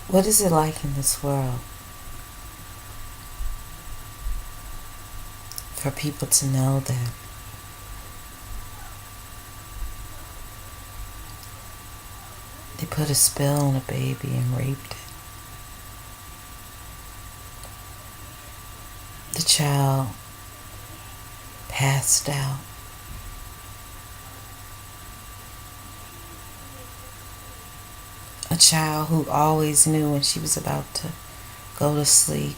What is it like in this world for people to know that they put a spell on a baby and raped it? The child passed out. A child who always knew when she was about to go to sleep,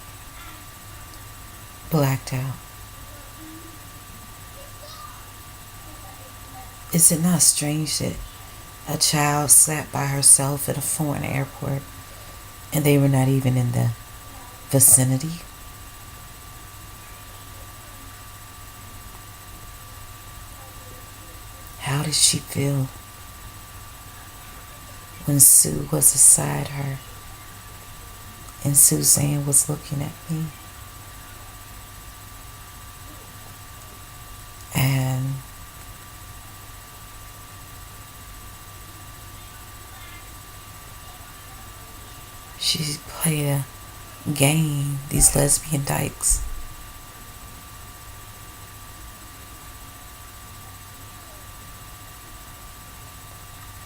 blacked out. Is it not strange that a child sat by herself at a foreign airport and they were not even in the vicinity? How did she feel when Sue was beside her and Suzanne was looking at me? And she played a game, these lesbian dykes.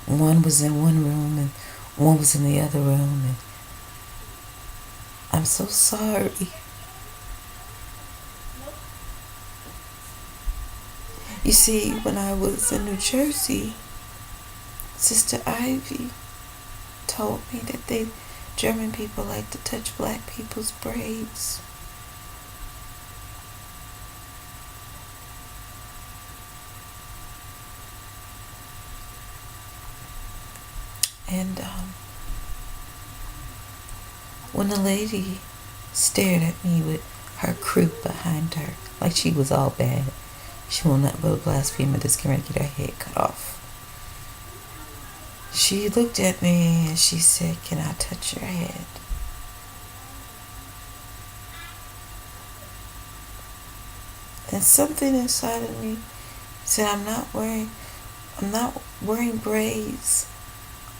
One was in one room and one was in the other room, and I'm so sorry. You see, when I was in New Jersey, Sister Ivy told me that German people like to touch black people's braids. And when the lady stared at me with her croup behind her, like she was all bad, she will not but a blasphemer that's going to get her head cut off. She looked at me and she said, "Can I touch your head?" And something inside of me said, I'm not wearing braids.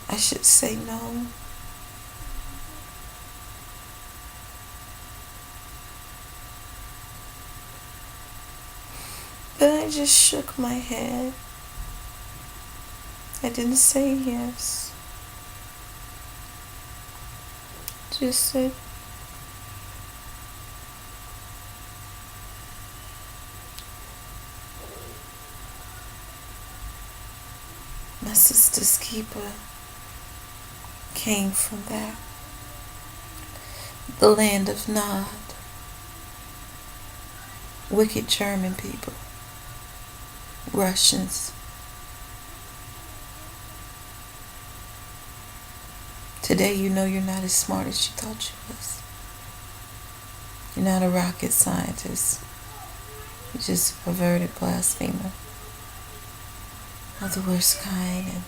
I should say no. But I just shook my head. I didn't say yes. Just said, my sister's keeper came from that. The land of Nod. Wicked German people. Russians. Today you know you're not as smart as you thought you was. You're not a rocket scientist. You're just a perverted blasphemer of the worst kind. And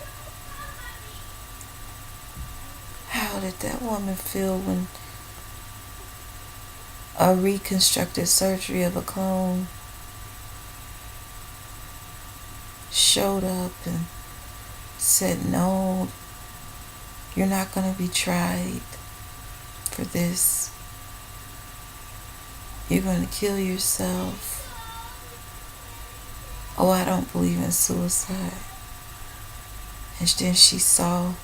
how did that woman feel when a reconstructed surgery of a clone showed up and said, "No, you're not going to be tried for this. You're going to kill yourself." Oh, I don't believe in suicide. And then she saw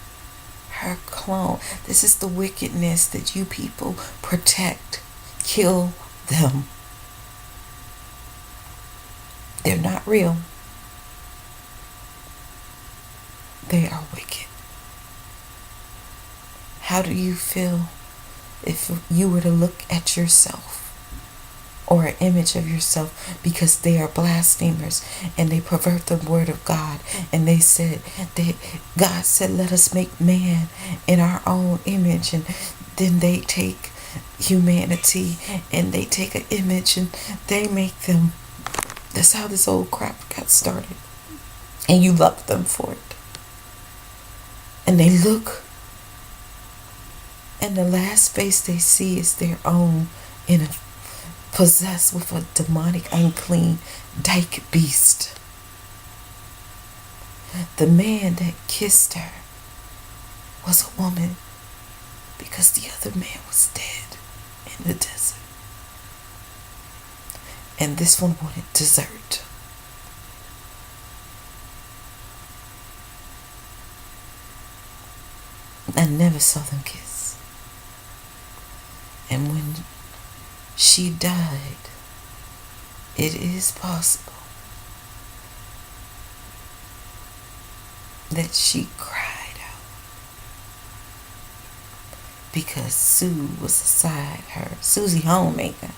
her clone. This is the wickedness that you people protect. Kill them. They're not real. They are wicked. How do you feel if you were to look at yourself or an image of yourself, because they are blasphemers and they pervert the word of God, and they said that God said, "Let us make man in our own image," and then they take humanity and they take an image and they make them. That's how this old crap got started, and you love them for it. And they look, and the last face they see is their own, possessed with a demonic, unclean, dyke beast. The man that kissed her was a woman because the other man was dead in the desert. And this one wanted dessert. I never saw them kiss. And when she died, it is possible that she cried out because Sue was beside her. Susie Homemaker,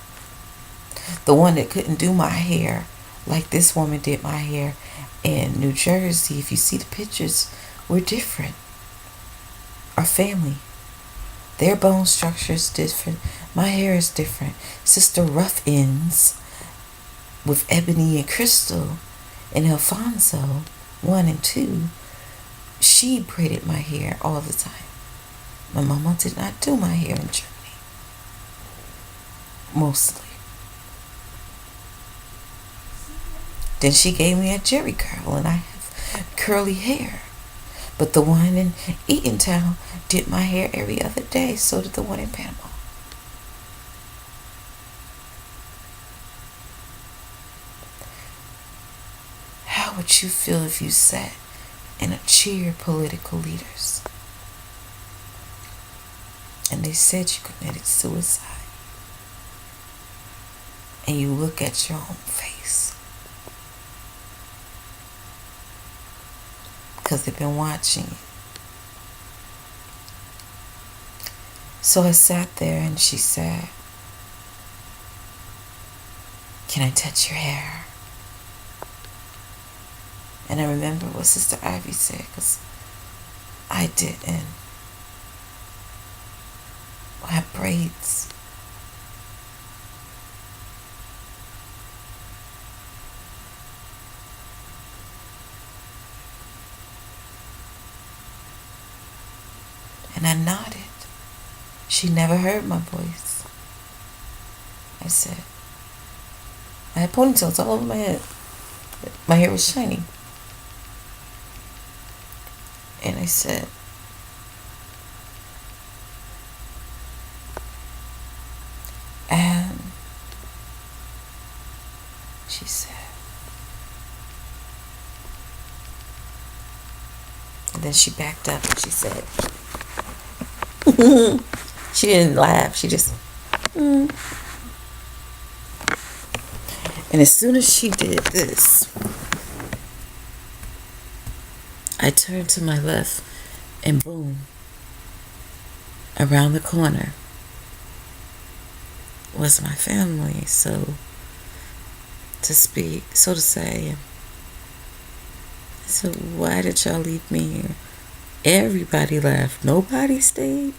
the one that couldn't do my hair like this woman did my hair in New Jersey. If you see the pictures, we're different. Our family, their bone structure is different. My hair is different. Sister Rough Ends with Ebony and Crystal and Alfonso 1 and 2, she braided my hair all the time. My mama did not do my hair in Germany. Mostly. Then she gave me a jerry curl and I have curly hair. But the one in Eatontown did my hair every other day. So did the one in Panama. How would you feel if you sat in a cheer of political leaders and they said you committed suicide and you look at your own face? Because they've been watching you. So I sat there and she said, "Can I touch your hair?" And I remember what Sister Ivy said, because I didn't have braids. And I nodded. She never heard my voice. I said, I had ponytails all over my head. My hair was shiny. And I said, and she said, and then she backed up and she said, she didn't laugh, she just, And as soon as she did this, I turned to my left and boom, around the corner was my family, so to say. So why did y'all leave me here? Everybody left. Nobody stayed.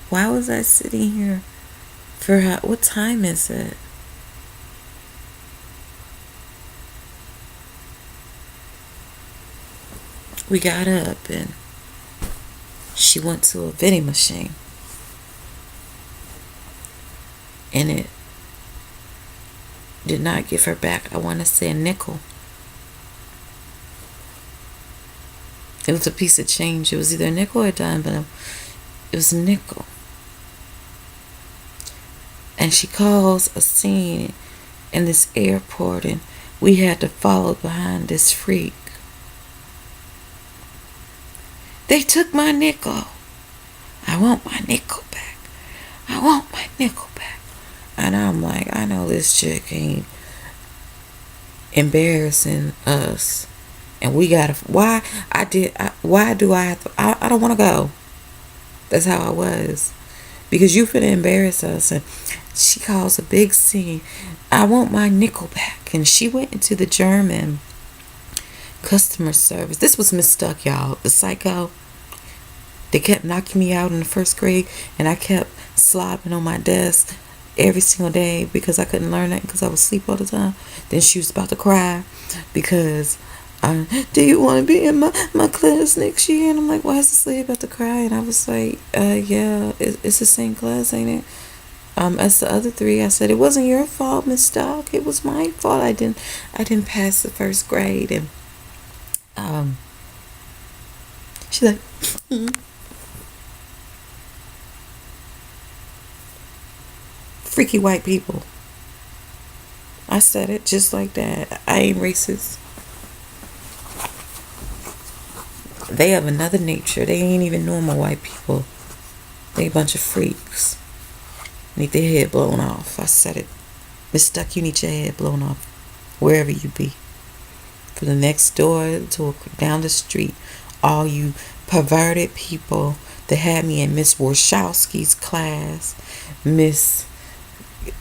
Why was I sitting here for what time is it? We got up and she went to a vending machine. And it did not give her back, I want to say, a nickel. It was a piece of change. It was either a nickel or a dime, but it was a nickel. And she calls a scene in this airport, and we had to follow behind this freak. They took my nickel. I want my nickel back. I want my nickel back. And I'm like, I know this chick ain't embarrassing us. And we gotta, why do I have to, I don't want to go. That's how I was. Because you finna embarrass us. And she calls a big scene. I want my nickel back. And she went into the German customer service. This was Miss Stuck, y'all. The psycho. They kept knocking me out in the first grade. And I kept slobbing on my desk every single day because I couldn't learn that because I was asleep all the time. Then she was about to cry because do you want to be in my class next year? And I'm like, why is this lady about to cry? And I was like, yeah, it's the same class, ain't it? As the other three. I said, it wasn't your fault, Miss Stock. It was my fault. I didn't pass the first grade. And she's like, freaky white people. I said it just like that. I ain't racist. They have another nature. They ain't even normal white people. They a bunch of freaks. Need their head blown off. I said it. Miss Duck, you need your head blown off. Wherever you be. From the next door to down the street. All you perverted people that had me in Miss Warshawski's class. Miss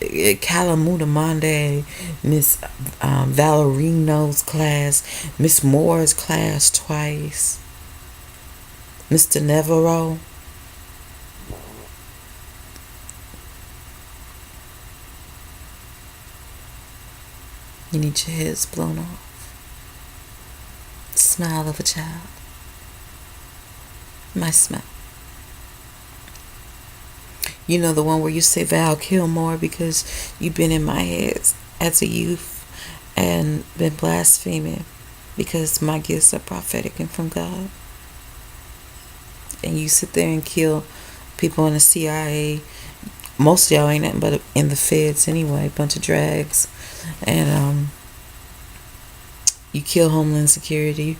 Calamutamonde, Miss Valerino's class, Miss Moore's class twice, Mr. Navarro. You need your heads blown off. Smile of a child. My smile. You know the one where you say Val Kilmore because you've been in my head as a youth and been blaspheming because my gifts are prophetic and from God. And you sit there and kill people in the CIA. Most of y'all ain't nothing but in the feds anyway. Bunch of drags. And you kill Homeland Security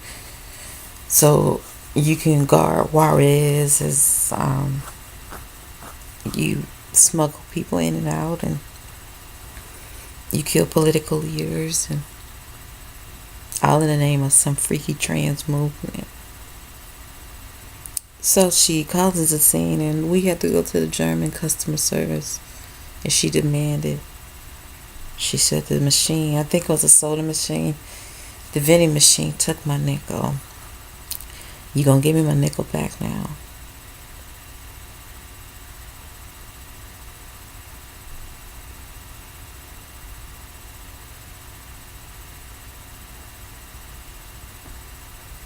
so you can guard Juarez as you smuggle people in and out, and you kill political leaders, and all in the name of some freaky trans movement. So she calls us a scene, and we had to go to the German customer service, and she demanded. She said the machine, I think it was a soda machine, the vending machine took my nickel. You gonna give me my nickel back now?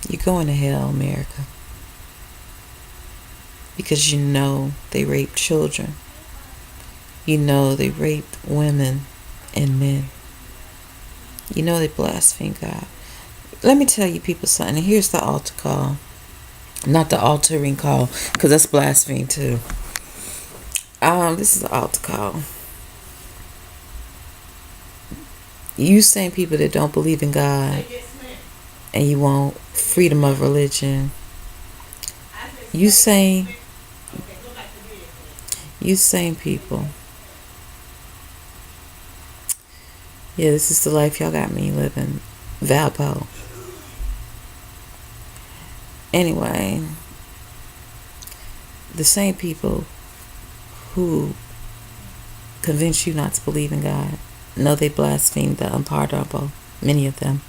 You're going to hell, America. Because you know they raped children. You know they raped women and men. You know they blaspheme God. Let me tell you people something. Here's the altar call. Not the altering call, because that's blasphemy too. This is the altar call. You same people that don't believe in God and you want freedom of religion. You same people. Yeah, this is the life y'all got me living. Valpo. Anyway, the same people who convince you not to believe in God know they blaspheme the unpardonable, many of them.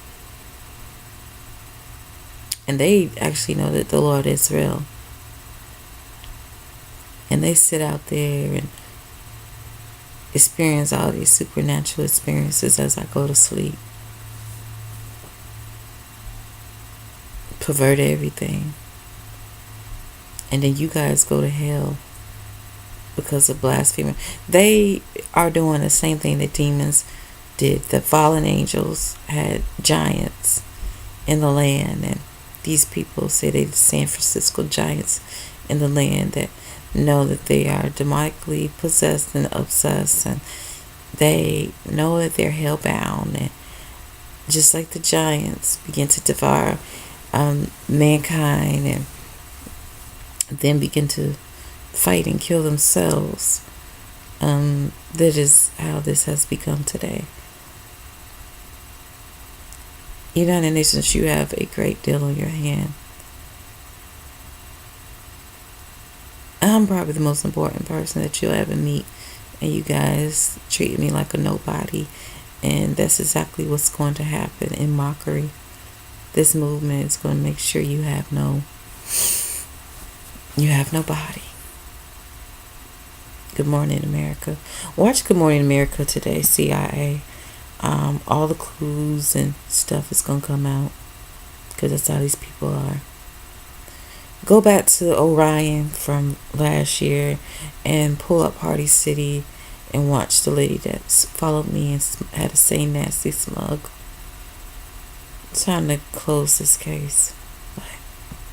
And they actually know that the Lord is real. And they sit out there and experience all these supernatural experiences as I go to sleep. Pervert everything. And then you guys go to hell because of blasphemy. They are doing the same thing that demons did. The fallen angels had giants in the land, and these people say they're the San Francisco giants in the land that know that they are demonically possessed and obsessed, and they know that they're hellbound, and just like the giants begin to devour mankind and then begin to fight and kill themselves. That is how this has become today. United Nations, you have a great deal on your hand. I'm probably the most important person that you'll ever meet, and you guys treat me like a nobody, and that's exactly what's going to happen in mockery. This movement is going to make sure you have no body. Good Morning America. Watch Good Morning America today, CIA. All the clues and stuff is going to come out, because that's how these people are. Go back to Orion from last year and pull up Party City and watch the lady that followed me and had the same nasty smug. Time to close this case.